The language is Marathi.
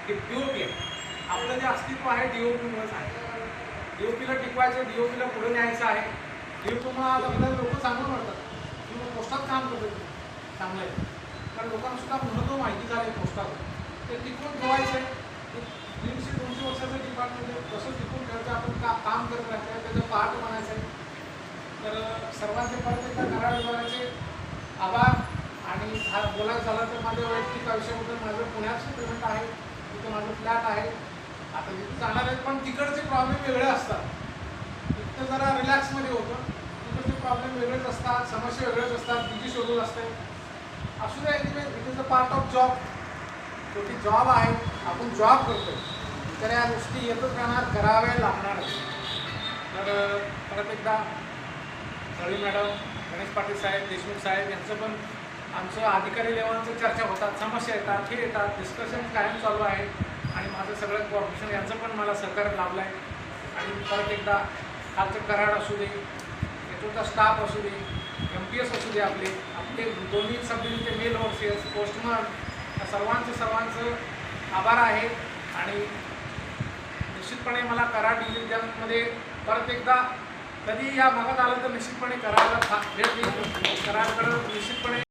की DOP आहे. आपलं जे अस्तित्व आहे DOPमुळेच आहे. DOPला टिकवायचं, DOPला पुढे न्यायचं आहे. DOPमुळे आज आपल्याला लोक चांगलं म्हणतात किंवा पोस्टात काम करतात चांगलं आहे, कारण लोकांना सुद्धा महत्त्व माहिती झालं आहे पोस्टात. ते टिकवून ठेवायचं आहे. 150-200 वर्षाचं डिपार्टमेंट कसं टिकून ठेवायचं, आपण काम करत राहायचं आहे, त्याचं पार्ट बनायचं आहे. तर सर्वांचे परत एकदा कराड विभागाचे आभार. आणि बोलायचं झालं तर माझ्या वैयक्तिक आयुष्याबद्दल माझं पुण्यात सेटलमेंट आहे, तिथं माझं फ्लॅट आहे. आता तिथे जाणार आहेत, पण तिकडचे प्रॉब्लेम वेगळे असतात. तिथं जरा रिलॅक्समध्ये होतं, तिकडचे प्रॉब्लेम वेगळेच असतात, समस्या वेगळेच असतात, बिझी शेड्यूल असते. असू द्या, it is a part of job. शेवटी जॉब आहे, आपण जॉब करतो, तर या गोष्टी येतच राहणार, कराव्या लागणारच. तर परत एकदा तळी मॅडम, गणेश पाटील साहेब, देशमुख साहेब यांचं पण आमचं अधिकारी लेवलचं चर्चा होतात, समस्या येतात, हे येतात, डिस्कशन कायम चालू आहे. आणि माझं सगळं कॉर्पोरेशन यांचं पण मला सहकार्य लाभलं आहे. आणि परत एकदा खालचं कराड असू दे, याच्याचा स्टाफ असू दे, MPS असू दे, आपले दोन्ही सब डिव्हिजनचे मेल ओव्हरसियर्स, पोस्टमन, सर्वांचं आभार आहे. आणि निश्चितपणे मला कराड डिव्हिजनमध्ये परत एकदा कधी या भागात आलं तर निश्चितपणे कराडला भेट देईल. कराडकडं निश्चितपणे